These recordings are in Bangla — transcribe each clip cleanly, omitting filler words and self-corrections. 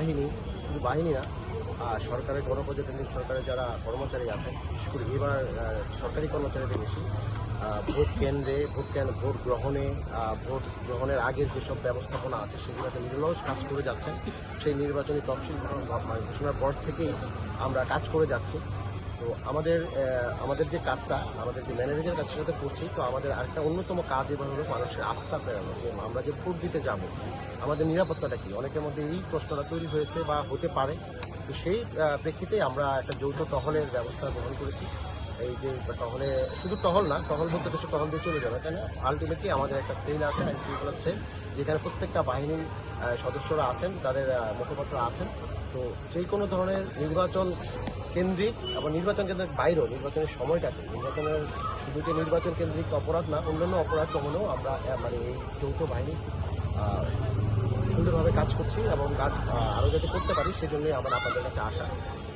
বাহিনী, শুধু বাহিনী না, সরকারের গণপ্রজাতন্ত্রী সরকারের যারা কর্মচারী আছেন, বিশেষ করে এবার সরকারি কর্মচারীদের বেশি ভোট কেন্দ্রে ভোট গ্রহণের আগের যেসব ব্যবস্থাপনা আছে সেগুলোতে নিরলস কাজ করে যাচ্ছেন। সেই নির্বাচনী তফসিল ঘোষণার পর থেকেই আমরা কাজ করে যাচ্ছি। তো আমাদের যে কাজটা, আমাদের যে ম্যানেজারের কাছে সাথে করছি, তো আমাদের আরেকটা অন্যতম কাজ এবার হলো মানুষের আস্থা ফেরানো, যে আমরা যে ভোট দিতে যাব আমাদের নিরাপত্তাটা কি। অনেকের মধ্যে এই প্রশ্নটা তৈরি হয়েছে বা হতে পারে। তো সেই প্রেক্ষিতে আমরা একটা যৌথ টহলের ব্যবস্থা গ্রহণ করেছি। এই যে টহলে, শুধু টহল না, টহল বলতে দেশে টহল দিয়ে চলে যাবে, তাই না? আলটিমেটলি আমাদের একটা সেল আছে, আইন শৃঙ্খলা সেল, যেখানে প্রত্যেকটা বাহিনীর সদস্যরা আছেন, তাদের মুখপাত্র আছেন। তো যে কোনো ধরনের নির্বাচন কেন্দ্রিক এবং নির্বাচন কেন্দ্রের বাইরেও নির্বাচনের সময়টাতে শুধু যে নির্বাচন কেন্দ্রিক অপরাধ না, অন্যান্য অপরাধ হলেও আমরা মানে এই যৌথ বাহিনী সুন্দরভাবে কাজ করছি এবং কাজ আরও যাতে করতে পারি সেজন্যই আমার আপনাদের কাছে আসা,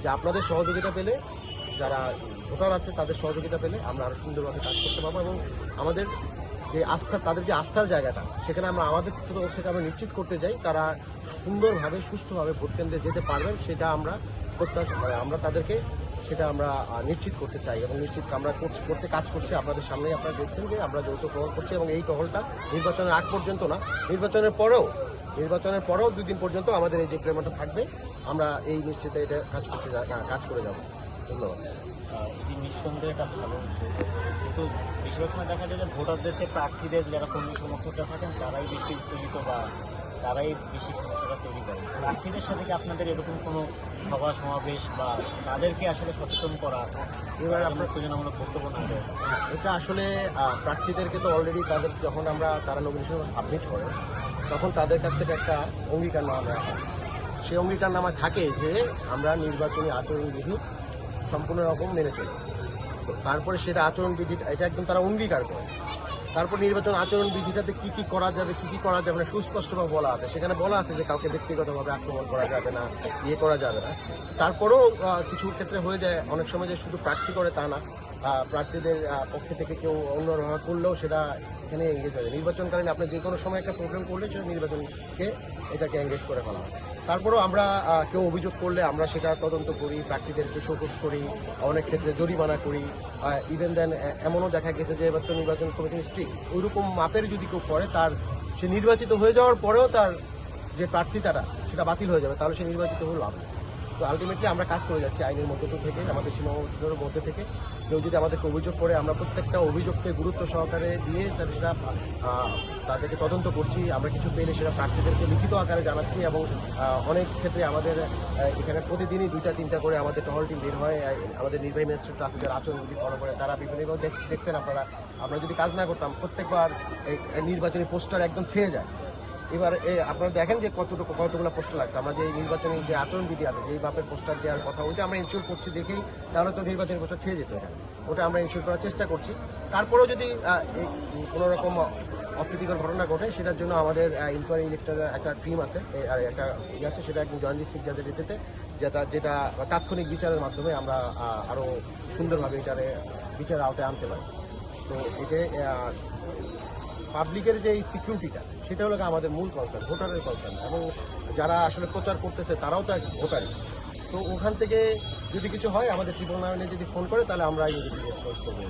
যে আপনাদের সহযোগিতা পেলে, যারা ভোটার আছে তাদের সহযোগিতা পেলে আমরা আরও সুন্দরভাবে কাজ করতে পারবো এবং আমাদের যে তাদের যে আস্থার জায়গাটা, সেখানে আমাদের তরফ থেকে আমরা নিশ্চিত করতে চাই তারা সুন্দরভাবে সুস্থভাবে ভোট কেন্দ্রে যেতে পারবেন, সেটা আমরা আমরা তাদেরকে সেটা আমরা নিশ্চিত করতে চাই এবং নিশ্চিত আমরা করতে কাজ করছি। আপনাদের সামনেই আপনারা দেখছেন যে আমরা যৌথ টহল করছি এবং এই টহলটা নির্বাচনের আগ পর্যন্ত না, নির্বাচনের পরেও 2 দিন পর্যন্ত আমাদের এই যে প্রেমটা থাকবে। আমরা এই নিশ্চিতে এটা কাজ করে যাব। ধন্যবাদ। নিঃসন্দেহে এটা ভালো হচ্ছে, কিন্তু বেশিরভাগ সময় দেখা যায় যে ভোটারদের চেয়ে প্রার্থীদের যারা কর্মী সমর্থকরা থাকেন তারাই বেশি উত্তেজিত বা তারাই বেশি সমস্যাটা তৈরি করে। প্রার্থীদের সাথে কি আপনাদের এরকম কোনো সভা সমাবেশ বা তাদেরকে আসলে সচেতন করা, এবার আপনার উত্তেজনামূলক বক্তব্য না দেয়? এটা আসলে প্রার্থীদেরকে তো অলরেডি তারা নমিনেশন সাবমিট করে, তখন তাদের কাছ থেকে একটা অঙ্গীকারনামা নেওয়া হয়। সেই অঙ্গীকারনামা থাকে যে আমরা নির্বাচনী আচরণবিধি সম্পূর্ণ রকম মেনে চলি। তো তারপরে সেটা আচরণবিধি, এটা একদম তারা অঙ্গীকার করে। তারপর নির্বাচন আচরণবিধিটাতে কী কী করা যাবে, কী কী করা যাবে না সুস্পষ্টভাবে বলা আছে। সেখানে বলা আছে যে কাউকে ব্যক্তিগতভাবে আক্রমণ করা যাবে না, করা যাবে না। তারপরেও কিছু ক্ষেত্রে হয়ে যায় অনেক সময় যে শুধু প্রার্থী করে তা না, প্রার্থীদের পক্ষ থেকে কেউ অন্যভাবে করলেও সেটা এখানে এঙ্গেজ হয়ে যায়। নির্বাচনকালীন আপনি যে কোনো সময় একটা প্রোগ্রাম করলে সেটা নির্বাচনকে এটাকে এঙ্গেজ করে ফেলা হয়। তারপরেও আমরা কেউ অভিযোগ করলে আমরা সেটা তদন্ত করি, প্রার্থীদেরকে শোকজ করি, অনেক ক্ষেত্রে জরিমানা করি। ইভেন দেন এমনও দেখা গেছে যে এবার তো নির্বাচন কমিটি স্ট্রিক্ট, ওইরকম মাপের যদি কেউ করে সে নির্বাচিত হয়ে যাওয়ার পরেও তার যে প্রার্থিতাটা সেটা বাতিল হয়ে যাবে, তাহলে সে নির্বাচিত হলো লাভ। তো আলটিমেটলি আমরা কাজ করে যাচ্ছি আইনের মধ্য থেকে, আমাদের সীমাবদ্ধতার মধ্যে থেকে। কেউ যদি আমাদেরকে অভিযোগ করে আমরা প্রত্যেকটা অভিযোগকে গুরুত্ব সহকারে দিয়ে সেটা তাদেরকে তদন্ত করছি। আমরা কিছু পেলে সেটা প্রার্থীদেরকে লিখিত আকারে জানাচ্ছি এবং অনেক ক্ষেত্রে আমাদের এখানে প্রতিদিনই 2-3টা করে আমাদের টহল টিম বের হয়। আমাদের নির্বাহী ম্যাজিস্ট্রেট ট্রাফিকের আচরণবিধি ফলো করে, তারা বিভিন্নভাবে দেখছেন আমরা যদি কাজ না করতাম প্রত্যেকবার নির্বাচনী পোস্টার একদম ছেয়ে যায়। এবার আপনারা দেখেন যে কতগুলো পোস্টার লাগছে। আমরা যে নির্বাচনী যে আচরণবিধি আছে, যেই মাপের পোস্টার দেওয়ার কথা, ওইটা আমরা ইনশিওর করছি দেখেই, তাহলে তো নির্বাচনী পোস্টার ছেয়ে যেত এখানে। ওটা আমরা ইনশিওর করার চেষ্টা করছি। তারপরেও যদি কোনো রকম অপ্রীতিকর ঘটনা ঘটে, সেটার জন্য আমাদের ইনকোয়ারি ইলেক্টরের একটা টিম আছে, আর একটা আছে, সেটা একদম জয়েন্ট ডিস্ট্রিক্ট জাজের ভিত্তিতে, যেটা তাৎক্ষণিক বিচারের মাধ্যমে আমরা আরও সুন্দরভাবে এটারে বিচারের আওতায় আনতে পারি। তো এতে পাবলিকের যে এই সিকিউরিটিটা, সেটা হলো আমাদের মূল কনসার্ন, ভোটারের কনসার্ন, এবং যারা আসলে প্রচার করতেছে তারাও তো এক ভোটারই। তো ওখান থেকে যদি কিছু হয় আমাদের ট্রিপল 9-এ যদি ফোন করে, তাহলে আমরা ইমিডিয়েটলি রেসপন্স করবো।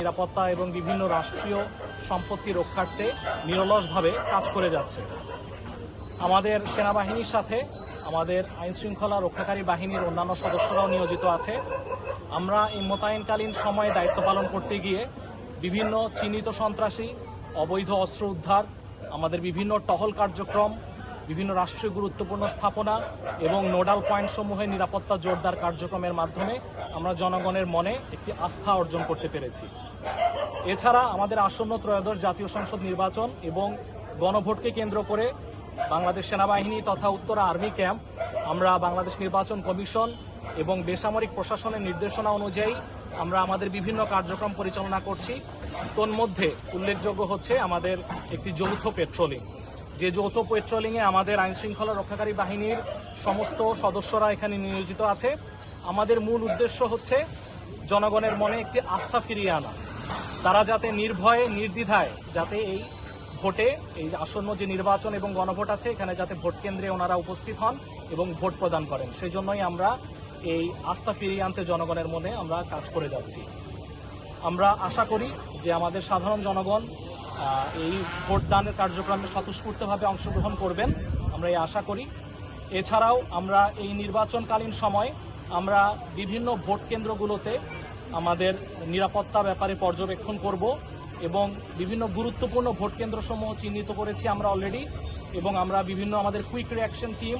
নিরাপত্তা এবং বিভিন্ন রাষ্ট্রীয় সম্পত্তি রক্ষার্থে নিরলসভাবে কাজ করে যাচ্ছে। আমাদের সেনাবাহিনীর সাথে আমাদের আইনশৃঙ্খলা রক্ষাকারী বাহিনীর অন্যান্য সদস্যরাও নিয়োজিত আছে। আমরা এই মোতায়েনকালীন সময়ে দায়িত্ব পালন করতে গিয়ে বিভিন্ন চিহ্নিত সন্ত্রাসী, অবৈধ অস্ত্র উদ্ধার, আমাদের বিভিন্ন টহল কার্যক্রম, বিভিন্ন রাষ্ট্রীয় গুরুত্বপূর্ণ স্থাপনা এবং নোডাল পয়েন্টসমূহে নিরাপত্তা জোরদার কার্যক্রমের মাধ্যমে আমরা জনগণের মনে একটি আস্থা অর্জন করতে পেরেছি। এছাড়া আমাদের আসন্ন ত্রয়োদশ জাতীয় সংসদ নির্বাচন এবং গণভোটকে কেন্দ্র করে বাংলাদেশ সেনাবাহিনী তথা উত্তরা আর্মি ক্যাম্প, আমরা বাংলাদেশ নির্বাচন কমিশন এবং বেসামরিক প্রশাসনের নির্দেশনা অনুযায়ী আমরা আমাদের বিভিন্ন কার্যক্রম পরিচালনা করছি। তন্মধ্যে উল্লেখযোগ্য হচ্ছে আমাদের একটি যৌথ পেট্রোলিং, যে যৌথ পেট্রোলিংয়ে আমাদের আইনশৃঙ্খলা রক্ষাকারী বাহিনীর সমস্ত সদস্যরা এখানে নিয়োজিত আছে। আমাদের মূল উদ্দেশ্য হচ্ছে জনগণের মনে একটি আস্থা ফিরিয়ে আনা, তারা যাতে নির্ভয়ে নির্দ্বিধায় যাতে এই ভোটে এই আসন্ন যে নির্বাচন এবং গণভোট আছে এখানে যাতে ভোট কেন্দ্রে ওনারা উপস্থিত হন এবং ভোট প্রদান করেন, সেই জন্যই আমরা এই আস্থা ফিরিয়ে আনতে জনগণের মনে আমরা কাজ করে যাচ্ছি। আমরা আশা করি যে আমাদের সাধারণ জনগণ এই ভোটদানের কার্যক্রমে স্বতঃস্ফূর্তভাবে অংশগ্রহণ করবেন, আমরা এই আশা করি। এছাড়াও আমরা এই নির্বাচনকালীন সময় আমরা বিভিন্ন ভোট কেন্দ্রগুলোতে আমাদের নিরাপত্তা ব্যাপারে পর্যবেক্ষণ করব এবং বিভিন্ন গুরুত্বপূর্ণ ভোট কেন্দ্রসমূহ চিহ্নিত করেছি আমরা অলরেডি, এবং আমরা বিভিন্ন আমাদের কুইক রিঅ্যাকশন টিম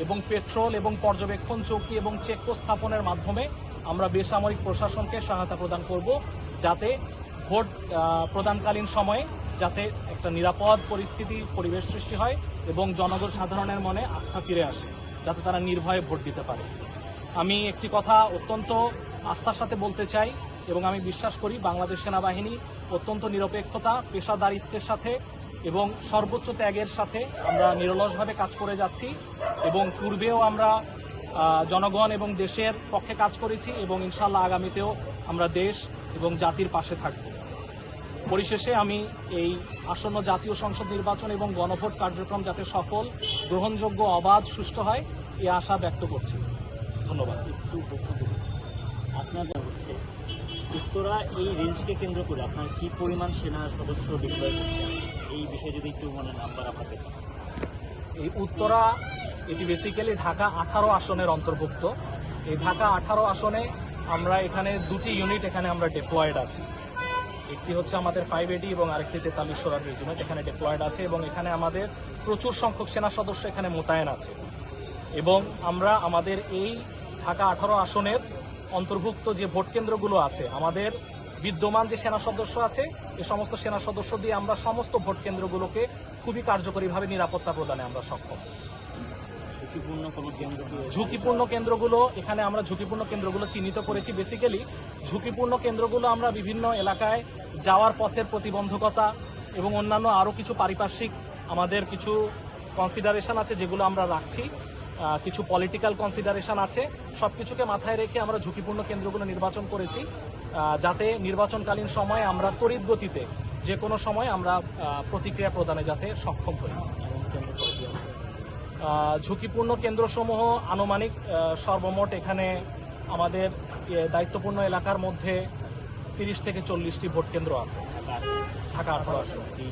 এবং পেট্রোল এবং পর্যবেক্ষণ চৌকি এবং চেকপোস্ট স্থাপনের মাধ্যমে আমরা বেসামরিক প্রশাসনকে সহায়তা প্রদান করব, যাতে ভোট প্রদানকালীন সময়ে যাতে একটা নিরাপদ পরিবেশ সৃষ্টি হয় এবং জনগণ সাধারণের মনে আস্থা ফিরে আসে, যাতে তারা নির্ভয়ে ভোট দিতে পারে। আমি একটি কথা অত্যন্ত আস্থার সাথে বলতে চাই এবং আমি বিশ্বাস করি বাংলাদেশ সেনাবাহিনী অত্যন্ত নিরপেক্ষতা, পেশাদারিত্বের সাথে এবং সর্বোচ্চ ত্যাগের সাথে আমরা নিরলসভাবে কাজ করে যাচ্ছি এবং পূর্বেও আমরা জনগণ এবং দেশের পক্ষে কাজ করেছি এবং ইনশাআল্লাহ আগামীতেও আমরা দেশ এবং জাতির পাশে থাকব। পরিশেষে আমি এই আসন্ন জাতীয় সংসদ নির্বাচন এবং গণভোট কার্যক্রম যাতে সফল, গ্রহণযোগ্য, অবাধ, সুষ্ঠু হয় এই আশা ব্যক্ত করছি। ধন্যবাদ। আপনাদের হচ্ছে উত্তরা এই রেঞ্জকে কেন্দ্র করে আপনার কি পরিমাণ সেনা সদস্য ডিপ্লয় করছেন, এই বিষয়ে যদি একটু নাম্বার আপনাকে। এই উত্তরা এটি বেসিক্যালি ঢাকা 18 আসনের অন্তর্ভুক্ত। এই ঢাকা 18 আসনে আমরা এখানে দুটি ইউনিট এখানে আমরা ডিপ্লয়েড আছি। একটি হচ্ছে আমাদের 5AD এবং আরেকটি 43 সোরার রেজিমেন্ট এখানে ডিপ্লয়েড আছে এবং এখানে আমাদের প্রচুর সংখ্যক সেনা সদস্য এখানে মোতায়েন আছে এবং আমরা আমাদের এই ঢাকা 18 আসনের অন্তর্ভুক্ত যে ভোট কেন্দ্রগুলো আছে, আমাদের বিদ্যমান যে সেনা সদস্য আছে এই সমস্ত সেনা সদস্য দিয়ে আমরা সমস্ত ভোট কেন্দ্রগুলোকে খুবই কার্যকরীভাবে নিরাপত্তা প্রদানে আমরা সক্ষম। ঝুঁকিপূর্ণ কেন্দ্রগুলো এখানে আমরা ঝুঁকিপূর্ণ কেন্দ্রগুলো চিহ্নিত করেছি। বেসিক্যালি ঝুঁকিপূর্ণ কেন্দ্রগুলো আমরা বিভিন্ন এলাকায় যাওয়ার পথের প্রতিবন্ধকতা এবং অন্যান্য আরও কিছু পারিপার্শ্বিক আমাদের কিছু কনসিডারেশন আছে যেগুলো আমরা রাখছি, কিছু পলিটিক্যাল কনসিডারেশন আছে, সব কিছুকে মাথায় রেখে আমরা ঝুঁকিপূর্ণ কেন্দ্রগুলো নির্বাচন করেছি, যাতে নির্বাচনকালীন সময়ে আমরা তড়িৎ গতিতে যে কোনো সময় আমরা প্রতিক্রিয়া প্রদানে যাতে সক্ষম হই। ঝুঁকিপূর্ণ কেন্দ্রসমূহ আনুমানিক সর্বমোট এখানে আমাদের দায়িত্বপূর্ণ এলাকার মধ্যে 30 থেকে 40টি ভোট কেন্দ্র আছে ঢাকা 18 আসন। জি।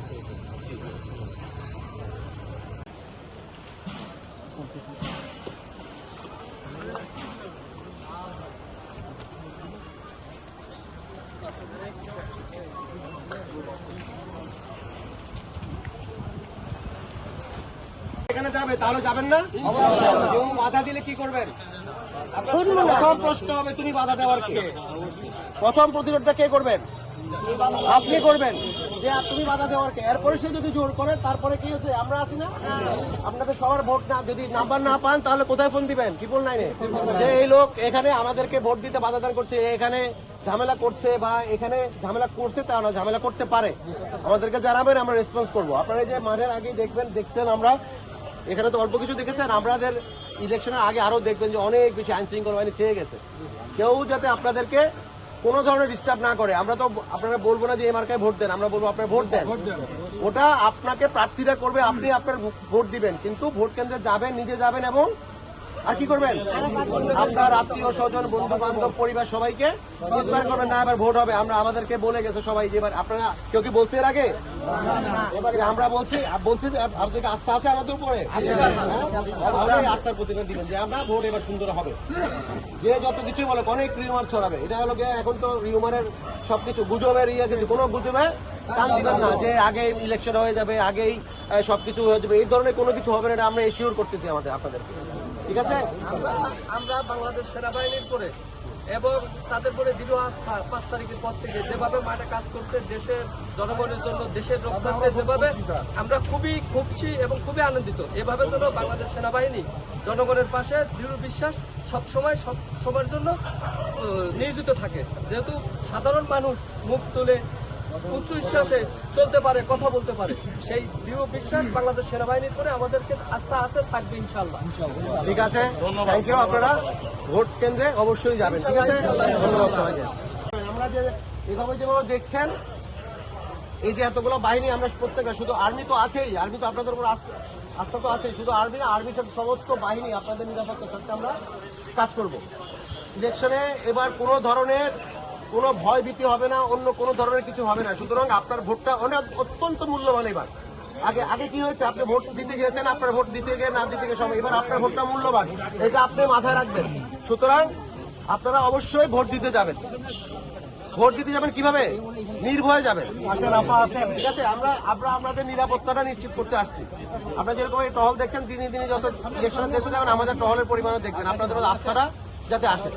এখানে যাবে, তাহলে যাবেন না? কেউ বাধা দিলে কি করবেন? প্রথম প্রশ্ন হবে তুমি বাধা দেওয়ার কে? প্রথম প্রতিরোধটা কে করবেন? আপনি করবেন যে তুমি বাধা দেওয়ার কে। এরপরে সে যদি জোর করে তারপরে কি হচ্ছে, আমরা আছি না? আপনাদের সবার ভোট না, যদি নাম্বার না পান তাহলে কোথায় ফোন দিবেন? 999-এ যে এই লোক এখানে আমাদেরকে ভোট দিতে বাধা দান করছে, এখানে ঝামেলা করছে বা এখানে ঝামেলা করছে, তা না, ঝামেলা করতে পারে, আমাদেরকে জানাবেন, আমরা রেসপন্স করবো। আপনারা যে মাঠের আগেই দেখছেন, আমরা এখানে তো অল্প কিছু দেখেছেন, আমাদের ইলেকশনের আগে আরো দেখবেন যে অনেক বেশি আইন শৃঙ্খলা বাহিনী চেয়ে গেছে। কেউ যাতে আপনাদেরকে কোনো ধরনের ডিস্টার্ব না করে। আমরা তো আপনারা বলবো না যে এই মার্কায় ভোট দেন, আমরা বলবো আপনার ভোট দেন। ওটা আপনাকে প্রার্থীরা করবে, আপনি আপনার ভোট দিবেন, কিন্তু ভোট কেন্দ্রে যাবেন, নিজে যাবেন এবং আর কি করবেন, আপনার আত্মীয় স্বজন, বন্ধু বান্ধব, পরিবার সবাইকে ইন্সপায়ার করবেন। না এবার ভোট হবে, আমরা আমাদেরকে বলে গেছে সবাই যে এবার আপনারা কেউ কি বলছে এর আগে? এবারে আমরা বলছি যে আপনাদেরকে আস্থা আছে আমাদের উপরে, আস্থার প্রতিনিধি দিবেন যে আমরা ভোট এবার সুন্দর হবে। যে যত কিছু বলে অনেক রিউমার ছড়াবে, এটা হলো গিয়ে এখন তো রিউমারের সবকিছু গুজবের কিছু, কোনো গুজবে কান দিবেন না যে আগে ইলেকশন হয়ে যাবে, আগেই সবকিছু হয়ে যাবে, এই ধরনের কোনো কিছু হবে না। আমরা এশিওর করতেছি আপনাদেরকে, ঠিক আছে? আমরা বাংলাদেশ সেনাবাহিনীর করে এবং তাদের পরে দৃঢ় আস্থা 5 তারিখের পর থেকে যেভাবে মাঠে কাজ করতে দেশের জনগণের জন্য, দেশের রক্ষার্থে যেভাবে আমরা খুবই খুশি এবং খুবই আনন্দিত। এভাবে যেন বাংলাদেশ সেনাবাহিনী জনগণের পাশে দৃঢ় বিশ্বাস সবসময় সব সময়ের জন্য নিয়োজিত থাকে। যেহেতু সাধারণ মানুষ মুখ তুলে উচ্চ বিশ্বাসে চলতে পারে, কথা বলতে পারে, সেই দৃঢ় বিশ্বাস বাংলাদেশ সেনাবাহিনীর করে আমাদেরকে আস্থা আছে, থাকবে ইনশাআল্লাহ। ঠিক আছে, থ্যাংক ইউ। আপনারা ভোট কেন্দ্রে অবশ্যই যাবেন, ঠিক আছে? ধন্যবাদ সবাইকে। আমরা যে যেভাবে দেখছেন এই যে এতগুলো বাহিনী আমরা প্রত্যেকটা, শুধু আর্মি তো আছেই, আর্মি তো আপনাদের উপর আস্থা তো আছেই, শুধু আর্মি না, আর্মির সাথে সমস্ত বাহিনী আপনাদের নিরাপত্তার সাথে আমরা কাজ করব। ইলেকশনে এবার কোনো ধরনের কোনো ভয় ভীতি হবে না, অন্য কোনো ধরনের কিছু হবে না। সুতরাং আপনার ভোটটা অত্যন্ত মূল্যবান। এবার আগে আগে কি হয়েছে, আপনি ভোট দিতে গিয়েছেন, আপনার ভোট দিতে গিয়ে না দিতে গিয়ে সময়, এবার আপনার ভোটটা মূল্যবান, এটা আপনি মাথায় রাখবেন। সুতরাং আপনারা অবশ্যই ভোট দিতে যাবেন। ভোট দিতে যাবেন কিভাবে? নির্ভয়ে যাবেন। ঠিক আছে, আমরা আপনাদের নিরাপত্তাটা নিশ্চিত করতে আসছি। আপনারা যেরকম এই টহল দেখছেন, দিনে দিনে যত ইলেকশন দেখতে যাবেন, আমাদের টহলের পরিমাণও দেখবেন। আপনাদের আস্থাটা যাতে আসে।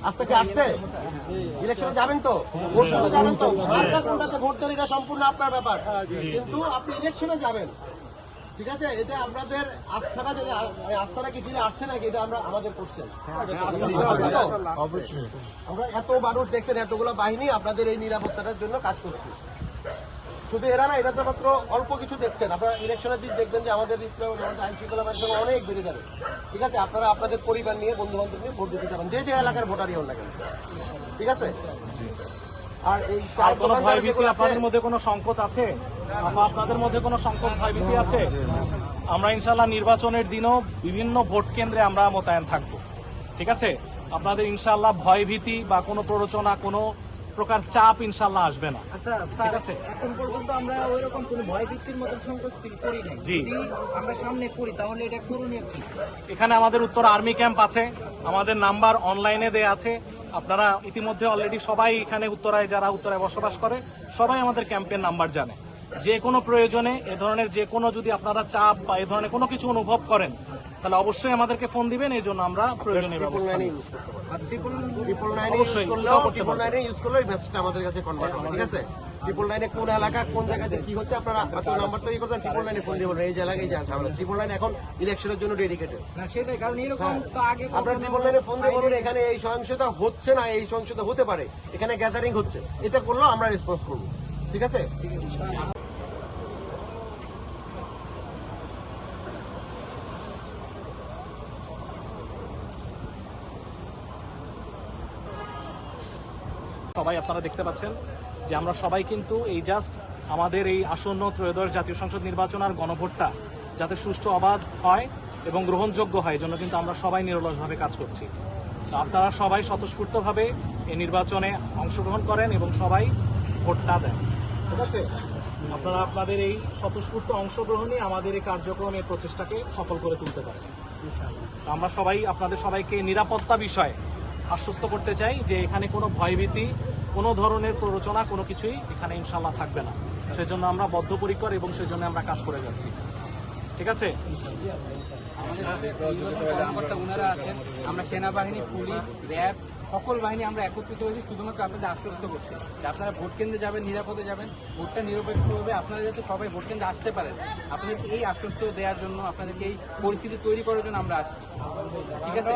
আস্থা কি আসছে? ইলেকশনে যাবেন তো, ভোট দিতে যাবেন তো, মার্কা কোনটাতে ভোট দেন এটা সম্পূর্ণ আপনার ব্যাপার, কিন্তু আপনি ইলেকশনে যাবেন। ঠিক আছে, এটা আপনাদের আস্থাটা যদি, আস্থাটা কি ফিরে আসছে নাকি, এটা আমরা আমাদের কোশ্চেন। আমরা এত মানুষ দেখছেন, এতগুলো বাহিনী আপনাদের এই নিরাপত্তাটার জন্য কাজ করছে। শুধু এরা না, এটা তো মাত্র অল্প কিছু দেখছেন। আপনারা ইলেকশনের দিন দেখবেন যে আমাদের আইন শৃঙ্খলা বাহিনীর অনেক বেড়ে যাবে। ঠিক আছে, আপনারা আপনাদের পরিবার নিয়ে, বন্ধু বান্ধব নিয়ে ভোট দিতে যাবেন, যে যে এলাকার ভোটারই হন না কেন। ঠিক আছে, আর এই কোনো ভয়ভীতি আপনাদের মধ্যে কোনো সংকোচ আছে? আপনাদের মধ্যে কোনো সংকোচ ভয়ভীতি আছে? আমরা ইনশাল্লাহ নির্বাচনের দিনও বিভিন্ন ভোট কেন্দ্রে আমরা মোতায়েন থাকব। ঠিক আছে, আপনাদের ইনশাল্লাহ ভয়ভীতি বা কোনো প্ররোচনা, কোনো প্রকার চাপ ইনশাল্লাহ আসবে না। আচ্ছা স্যার, এখন পর্যন্ত আমরা ওইরকম কোনো ভয়ভীতির মতো সংকোচ ফিল করি নাই। জি। যদি আমরা সামনে করি তাহলে এটা করণীয় কি? এখানে আমাদের উত্তর আর্মি ক্যাম্প আছে, আমাদের নাম্বার অনলাইনে দেয়া আছে। আপনারা ইতিমধ্যে অলরেডি সবাই এখানে উত্তরায়, যারা উত্তরায় বসবাস করে, সবাই আমাদের ক্যাম্পের নাম্বার জানে। যে কোনো প্রয়োজনে এ ধরনের যে কোনো, যদি আপনারা চাপ বা এ ধরনের কোনো কিছু অনুভব করেন, তাহলে অবশ্যই আমাদেরকে ফোন দিবেন, এই জন্য আমরা প্রয়োজনীয় ব্যবস্থা নিব। অবশ্যই ইউজ করলে এই মেসেজটা আমাদের কাছে কনভার্ট হবে। ঠিক আছে, 999 কোন এলাকা, কোন জায়গাতে কি হচ্ছে, আপনারা নাম্বারটা ই করবেন, 999 ফোন দিয়ে বলবেন এই জায়গায় এই জায়গা ঝামেলা। 999 এখন ইলেকশনের জন্য ডেডিকেটেড। না সেটাই, কারণ এরকম তো আগে আপনার 999 ফোন দিয়ে বলুন এখানে এই সহিংসতা হচ্ছে না, এই সহিংসতা হতে পারে, এখানে গ্যাদারিং হচ্ছে, এটা করলেও আমরা রেসপন্স করবো। ঠিক আছে, সবাই আপনারা দেখতে পাচ্ছেন যে আমরা সবাই কিন্তু এই জাস্ট আমাদের এই আসন্ন ত্রয়োদশ জাতীয় সংসদ নির্বাচন আর গণভোটটা যাতে সুষ্ঠু, অবাধ হয় এবং গ্রহণযোগ্য হয়, জন্য কিন্তু আমরা সবাই নিরলসভাবে কাজ করছি। তো আপনারা সবাই স্বতঃস্ফূর্তভাবে এই নির্বাচনে অংশগ্রহণ করেন এবং সবাই ভোটটা দেন। ঠিক আছে, আপনারা আপনাদের এই স্বতঃস্ফূর্ত অংশগ্রহণই আমাদের এই কার্যক্রম, এই প্রচেষ্টাকে সফল করে তুলতে পারে। আমরা সবাই আপনাদের সবাইকে নিরাপত্তা বিষয়ে আশ্বস্ত করতে চাই যে এখানে কোনো ভয়ভীতি, কোনো ধরনের প্ররোচনা, কোনো কিছুই এখানে ইনশাল্লাহ থাকবে না। সেজন্য আমরা বদ্ধপরিকর এবং সেজন্য আমরা কাজ করে যাচ্ছি। ঠিক আছে, আমাদের সাথে নির্বাচন কর্মকর্তা ওনারা আছেন, আমরা সেনাবাহিনী, পুলিশ, র্যাব সকল বাহিনী আমরা একত্রিত হয়েছি শুধুমাত্র আপনাদের আশ্বস্ত করছি যে আপনারা ভোট কেন্দ্রে যাবেন, নিরাপদে যাবেন, ভোটটা নিরপেক্ষভাবে আপনারা যাতে সবাই ভোট কেন্দ্রে আসতে পারেন, আপনাদেরকে এই আশ্বস্ত দেওয়ার জন্য, আপনাদেরকে এই পরিস্থিতি তৈরি করার জন্য আমরা আসছি। ঠিক আছে,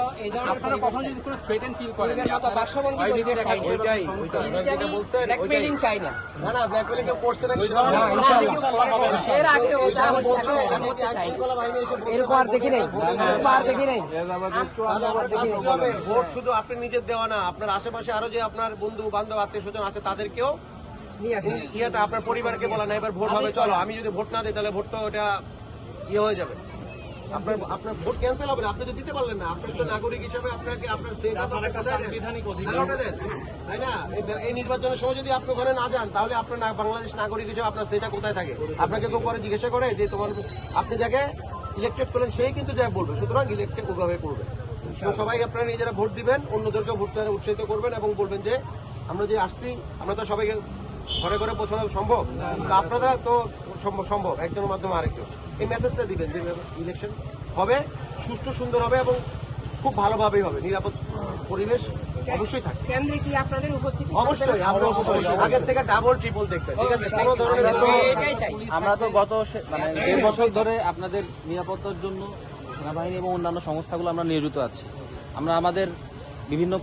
আপনারা কখনো যদি কোনো থ্রেট এন্ড ফিল করেন, না না, ব্ল্যাকমেলিং কেউ করছে না, ভোট শুধু আপনি নিজের দেওয়া না, আপনার আশেপাশে আরো যে আপনার বন্ধু বান্ধব আত্মীয় স্বজন আছে তাদেরকেও ইয়েটা, আপনার পরিবারকে বলা না এবার ভোট হবে, চলো আমি যদি ভোট না দিই তাহলে ভোট তো ওটা ইয়ে হয়ে যাবে, আপনার ভোট ক্যান্সেল হবে, আপনি তো দিতে পারলেন না। আপনার তো নাগরিক হিসেবে আপনাকে আপনার সাংবিধানিক অধিকার, তাই না? এই নির্বাচনের সময় যদি আপনি ওখানে না যান তাহলে আপনার বাংলাদেশ নাগরিক হিসেবে আপনার সেটা কোথায় থাকে? আপনাকে কেউ পরে জিজ্ঞাসা করে যে তোমার, আপনি যাকে ইলেক্টেড করলেন সেই কিন্তু যা বলবে, সুতরাং ইলেক্টেড ওভাবে করবে। তো সবাই আপনারা নিজেরা ভোট দিবেন, অন্যদেরকে ভোট দেওয়ার উৎসাহিত করবেন এবং বলবেন যে আমরা যে আসছি, আমরা তো সবাইকে ঘরে ঘরে পৌঁছানো সম্ভব, তো আপনারা তো সম্ভব একজনের মাধ্যমে আরেকজন, এই মেসেজটা দিবেন যে ইলেকশন হবে, সুষ্ঠু সুন্দর হবে এবং খুব ভালোভাবেই হবে, নিরাপদ পরিবেশ অবশ্যই থাকে। কেন্দ্রে কি আপনাদের উপস্থিতি? অবশ্যই আগের থেকে ডাবল ট্রিপল দেখবেন। ঠিক আছে, কোনো ধরনের আমরা তো গত 1.5 বছর ধরে আপনাদের নিরাপত্তার জন্য সেনাবাহিনী এবং অন্যান্য সংস্থাগুলো আমরা নিয়োজিত আছি। আমরা আমাদের বিভিন্ন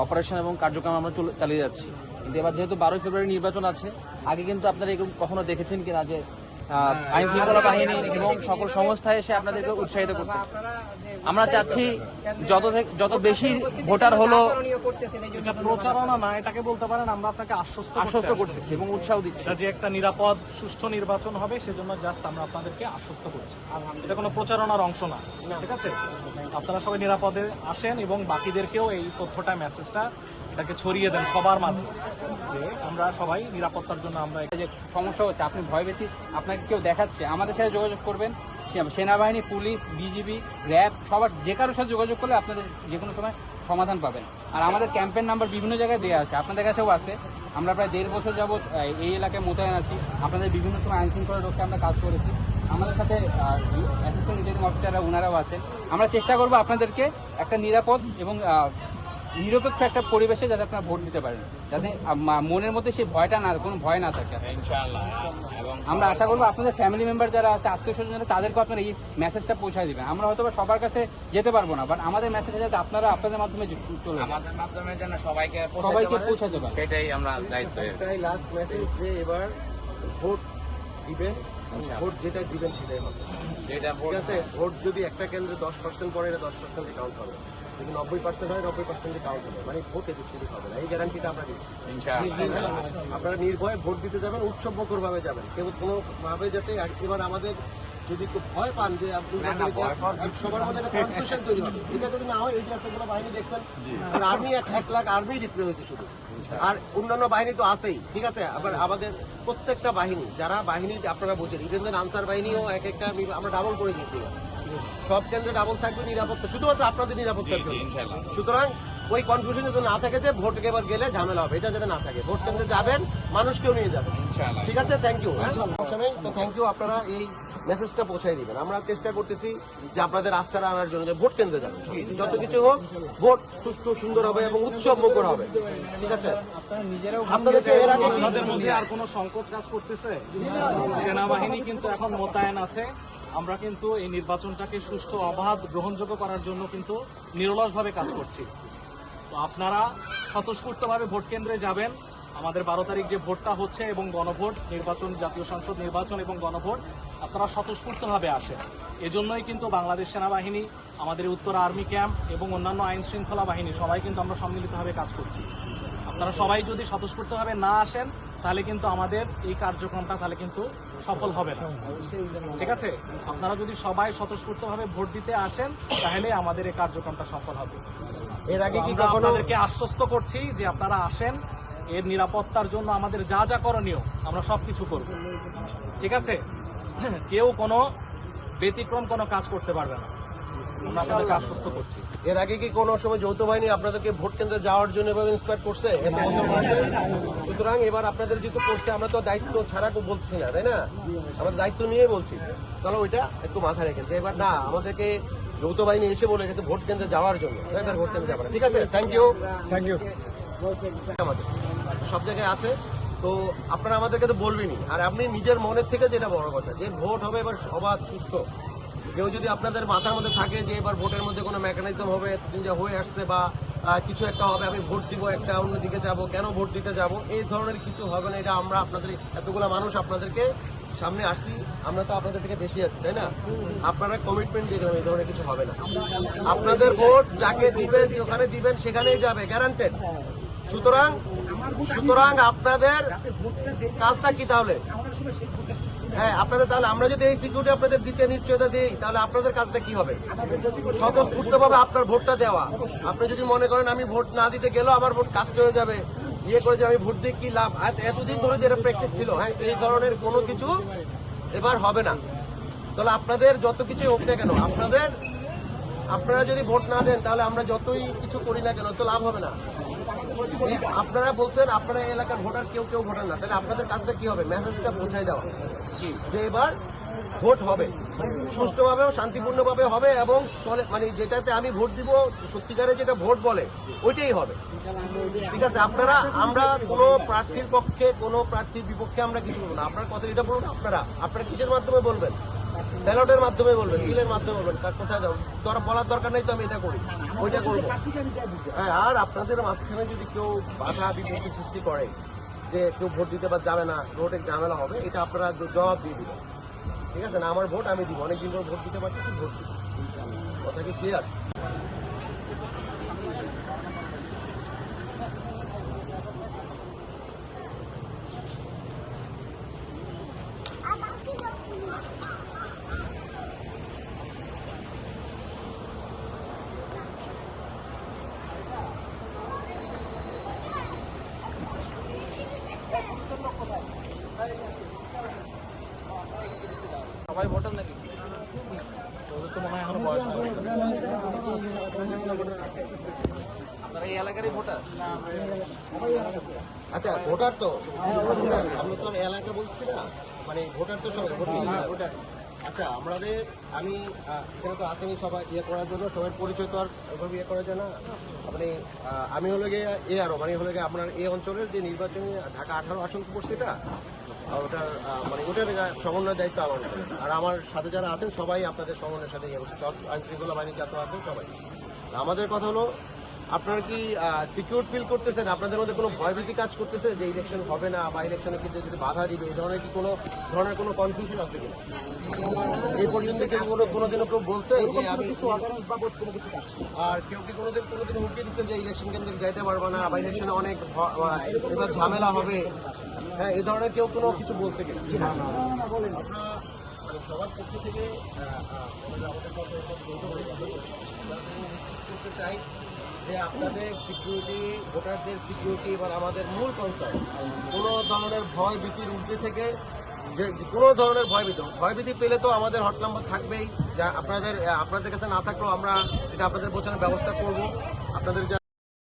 অপারেশন এবং কার্যক্রম আমরা চালিয়ে যাচ্ছি। কিন্তু এবার যেহেতু 12 ফেব্রুয়ারি নির্বাচন আছে, আগে কিন্তু আপনারা এরকম কখনো দেখেছেন কিনা যে আইন শৃঙ্খলা বাহিনী এবং সকল সংস্থায় এসে আপনাদেরকে উৎসাহিত করতে? আপনারা যে আমরা চাচ্ছি যত বেশি ভোটার হলো এটা প্রচারণা না, এটাকে বলতে পারেন আমরা আপনাকে আশ্বস্ত করতেছি এবং উৎসাহ দিচ্ছি। এটা যে একটা নিরাপদ সুষ্ঠু নির্বাচন হবে সেজন্য জাস্ট আমরা আপনাদেরকে আশ্বস্ত করছি। এটা কোনো প্রচারণার অংশ না, ঠিক আছে? আপনারা সবাই নিরাপদে আসেন এবং বাকিদেরকেও এই তথ্যটা মেসেজটা এটাকে ছড়িয়ে দেন সবার মাঝে যে আমরা সবাই নিরাপত্তার জন্য আমরা যে সমস্যা হচ্ছে, আপনি ভয়ভীতি আপনাকে কেউ দেখাচ্ছে, আমাদের সাথে যোগাযোগ করবেন। সেনাবাহিনী, পুলিশ, বিজিবি, র্যাব সবার যে কারোর সাথে যোগাযোগ করলে আপনাদের যে কোনো সময় সমাধান পাবেন। আর আমাদের ক্যাম্পের নাম্বার বিভিন্ন জায়গায় দেওয়া আছে, আপনাদের কাছেও আছে। আমরা প্রায় 1.5 বছর যাবৎ এই এলাকায় মোতায়েন আছি। আপনাদের বিভিন্ন সময় আইন শৃঙ্খলা রক্ষায় আমরা কাজ করেছি। আমাদের সাথে অ্যাসিস্ট্যান্ট রিটার্নিং অফিসাররা ওনারাও আছেন। আমরা চেষ্টা করবো আপনাদেরকে একটা নিরাপদ এবং নিরপেক্ষ একটা পরিবেশে যাতে আপনারা ভোট দিতে পারেন, যাতে মনের মধ্যে সেই ভয়টা না, কোনো ভয় না থাকে ইনশাআল্লাহ। এবং আমরা আশা করবো আপনাদের ফ্যামিলি মেম্বার যারা আছে, আত্মীয় স্বজন যারা, তাদেরকে আপনারা এই মেসেজটা পৌঁছায় দিবেন। আমরা হয়তো সবার কাছে যেতে পারবো না, বাট আমাদের মেসেজ যাতে আপনারা আপনাদের মাধ্যমে চলে, আমাদের মাধ্যমে যেন সবাইকে পৌঁছাতে পারে, সেটাই আমরা দায়িত্ব। একটাই লাস্ট মেসেজ যে এবার ভোট দিবেন, ভোট যেটা দিবেন সেটাই হবে। যেটা ঠিক আছে, ভোট যদি একটা কেন্দ্রে 10% পড়ে, এটা 10% কাউন্ট হবে। যদি 90% হয়, 90% কাউন্ট হবে, মানে ভোট এদিক হবে না। এই গ্যারান্টিটা আমরা দিচ্ছি। আপনারা নির্ভয়ে ভোট দিতে যাবেন, উৎসবমুখর ভাবে যাবেন, কেউ কোনো ভাবে যাতে এবার আমাদের যদি একটু ভয় পান যে আপনি সবার মধ্যে একটা কনফিউশন তৈরি হবে। এটা যদি না হয়, এই যে এতগুলো বাহিনী দেখছেন, আর্মি 1 লাখ আর্মি ডিপ্লয় হয়েছে শুধু, আর অন্যান্য বাহিনী তো আছেই। ঠিক আছে, আবার আমাদের প্রত্যেকটা বাহিনী, যারা বাহিনী আপনারা বোঝেন, ইভেন আনসার বাহিনীও এক একটা আমরা ডাবল করে দিয়েছি। সব কেন্দ্রে ডাবল থাকবে নিরাপত্তা, শুধুমাত্র আপনাদের নিরাপত্তার জন্য। সুতরাং ওই কনফিউশন যাতে না থাকে যে ভোট এবার গেলে ঝামেলা হবে, এটা যাতে না থাকে। ভোট কেন্দ্রে যাবেন, মানুষকেও নিয়ে যাবেন। ঠিক আছে, থ্যাংক ইউ। তো থ্যাংক ইউ, আপনারা এই মেসেজটা পৌঁছাই দিবেন। আমরা চেষ্টা করতেছি যে আপনাদের আস্থাটা আনার জন্য যে ভোট কেন্দ্রে যাবেন, যত কিছু হোক ভোট সুষ্ঠু সুন্দর হবে এবং উৎসব মুখর হবে। ঠিক আছে, আপনাদেরকে এর আগে কি আপনাদের মধ্যে আর কোনো সংকোচ কাজ করতেছে? সেনাবাহিনী কিন্তু এখন মোতায়েন আছে। আমরা কিন্তু এই নির্বাচনটাকে সুষ্ঠু, অবাধ, গ্রহণযোগ্য করার জন্য কিন্তু নিরলসভাবে কাজ করছি। তো আপনারা স্বতঃস্ফূর্তভাবে ভোট কেন্দ্রে যাবেন। আমাদের 12 তারিখ যে ভোটটা হচ্ছে এবং গণভোট, নির্বাচন, জাতীয় সংসদ নির্বাচন এবং গণভোট, আপনারা স্বতঃস্ফূর্তভাবে আসেন। এজন্যই কিন্তু বাংলাদেশ সেনাবাহিনী, আমাদের উত্তর আর্মি ক্যাম্প এবং অন্যান্য আইন শৃঙ্খলা বাহিনী সবাই কিন্তু আমরা সম্মিলিতভাবে কাজ করছি। আপনারা সবাই যদি স্বতঃস্ফূর্তভাবে না আসেন, তাহলে কিন্তু আমাদের এই কার্যক্রমটা তাহলে কিন্তু সফল হবে না। ঠিক আছে, আপনারা যদি সবাই স্বতঃস্ফূর্তভাবে ভোট দিতে আসেন, তাহলে আমাদের এই কার্যক্রমটা সফল হবে। এর আগে কি আমরা কখনো আপনাদেরকে আশ্বস্ত করছি যে আপনারা আসেন, এর নিরাপত্তার জন্য আমাদের যা যা করণীয় আমরা সবকিছু করব। ঠিক আছে, কেউ কোনো ব্যতিক্রম কোনো কাজ করতে পারবে না, আমরা আপনাদেরকে আশ্বস্ত করছি। এর আগে কি কোনো সময় যৌথ বাহিনী আপনাদেরকে ভোট কেন্দ্রে যাওয়ার জন্য এভাবে ইন্সপায়ার করছে? সুতরাং এবার আপনাদের যেহেতু করছে, আমরা তো দায়িত্ব ছাড়া তো বলছি না, তাই না? আমরা দায়িত্ব নিয়ে বলছি, তাহলে ওইটা একটু মাথায় রেখেন যে এবার না আমাদেরকে যৌথ বাহিনী এসে বলে গেছে ভোট কেন্দ্রে যাওয়ার জন্য, এবার ভোট কেন্দ্রে যাবে না। ঠিক আছে, থ্যাংক ইউ। আমাদের সব জায়গায় আছে, তো আপনারা আমাদেরকে তো বলবেনই। আর আপনি নিজের মনের থেকে যেটা বড় কথা, যে ভোট হবে এবার অবাধ সুস্থ। কেউ যদি আপনাদের মাথার মধ্যে থাকে যে এবার ভোটের মধ্যে কোনো মেকানিজম হবে, এতদিন যা হয়ে আসছে, বা কিছু একটা হবে, আমি ভোট দিব, একটা অন্যদিকে যাব, কেন ভোট দিতে যাব, এই ধরনের কিছু হবে না। এটা আমরা আপনাদের এতগুলো মানুষ আপনাদেরকে সামনে আসছি, আমরা তো আপনাদের থেকে বেশি আছি, তাই না? আপনারা কমিটমেন্ট দিয়ে গেলাম, এই ধরনের কিছু হবে না। আপনাদের ভোট যাকে দিবেন, যেখানে দিবেন সেখানেই যাবে, গ্যারান্টেড। সুতরাং আপনাদের কাজটা কি তাহলে? হ্যাঁ, আপনাদের তাহলে আমরা যদি এই সিকিউরিটি আপনাদের দিতে নিশ্চয়তা দিই, তাহলে আপনাদের কাজটা কি হবে? স্বতঃস্ফূর্তভাবে আপনার ভোটটা দেওয়া। আপনি যদি মনে করেন আমি ভোট না দিতে গেলেও আমার ভোট কাস্ট হয়ে যাবে, করে যে আমি ভোট দিয়ে কি লাভ, এতদিন ধরে যেটা প্র্যাকটিস ছিল, হ্যাঁ, এই ধরনের কোনো কিছু এবার হবে না। তাহলে আপনাদের যত কিছু হোক না কেন, আপনারা যদি ভোট না দেন, তাহলে আমরা যতই কিছু করি না কেন, তো লাভ হবে না। আপনারা বলছেন আপনারা এলাকার ভোটার, কেউ ভোটার না, তাহলে আপনাদের কাজটা কি হবে? মেসেজটা পৌঁছায় দেওয়া যে এবার ভোট হবে, সুষ্ঠুভাবে শান্তিপূর্ণভাবে হবে, এবং মানে যেটাতে আমি ভোট দিব, সত্যিকারে যেটা ভোট বলে ওইটাই হবে। ঠিক আছে, আমরা কোনো প্রার্থীর পক্ষে, কোনো প্রার্থীর বিপক্ষে আমরা কিছু বলবো না। আপনার কথা যেটা বলুন, আপনারা কিসের মাধ্যমে বলবেন? ব্যালটের মাধ্যমে বলবেন, বিলের মাধ্যমে বলবেন, কোথায় যাও বলার দরকার নেই, তো আমি এটা করি, ওইটা করবো। হ্যাঁ, আর আপনাদের মাঝখানে যদি কেউ বাধা বিপত্তি সৃষ্টি করে যে কেউ ভোট দিতে যাবে না, ভোটের ঝামেলা হবে, এটা আপনারা জবাব দিয়ে দিবেন। ঠিক আছে না? আমার ভোট আমি দিব, অনেকদিন ধরে ভোট দিতে পারছি, ভোট দিব। কথা কি ক্লিয়ার? সবাই ভোটার নাকি? ওদের তো মনে হয় এখনো বয়স হয়নি। আপনারা এই এলাকারই ভোটার? আচ্ছা, ভোটার তো আমরা তো এলাকা বলছি না, মানে ভোটার তো সবাই ভোটার। আচ্ছা, আমাদের আমি এখানে তো আসেনি সবাই ইয়ে করার জন্য, সবার পরিচয় তো আর ওইভাবে ইয়ে করা যায় না। মানে আমি হলো গিয়ে আরও মানে হলো গিয়ে আপনার এই অঞ্চলের যে নির্বাচনী ঢাকা 18 আসন করছে এটা, ওটার মানে ওটার সমন্বয় দায়িত্ব আমার উপরে। আর আমার সাথে যারা আছেন সবাই আপনাদের সমন্বয়ের সাথে আইন শৃঙ্খলা বাহিনী যত আছেন সবাই। আমাদের কথা হলো, আপনারা কি সিকিউর ফিল করতেছেন? আপনাদের মধ্যে কোনো ভয়ভীতি কাজ করতেছে যে ইলেকশন হবে না বা ইলেকশনের ক্ষেত্রে যদি বাধা দিবে, এই ধরনের কি কোনো ধরনের কোনো কনফিউশন আছে কিনা? এই পর্যন্ত কি কোনোদিনও কেউ বলছে যে আমি আর কেউ কি কোনোদিন হুমকি দিচ্ছে যে ইলেকশন কেন্দ্রে যাইতে পারবো না বা ইলেকশনে অনেক এবার ঝামেলা হবে, হ্যাঁ এই ধরনের কেউ কোনো কিছু বলছে কিনা? আমরা মানে সবার পক্ষ থেকে করতে চাই যে আপনাদের সিকিউরিটি, ভোটারদের সিকিউরিটি এবার আমাদের মূল কনসার্ন। কোনো ধরনের ভয় ভীতির ঊর্ধ্বে থেকে যে কোনো ধরনের ভয়ভীতি পেলে তো আমাদের হট নাম্বার থাকবেই, যা আপনাদের কাছে না থাকলেও আমরা এটা আপনাদের বোঝানোর ব্যবস্থা করব। আপনাদের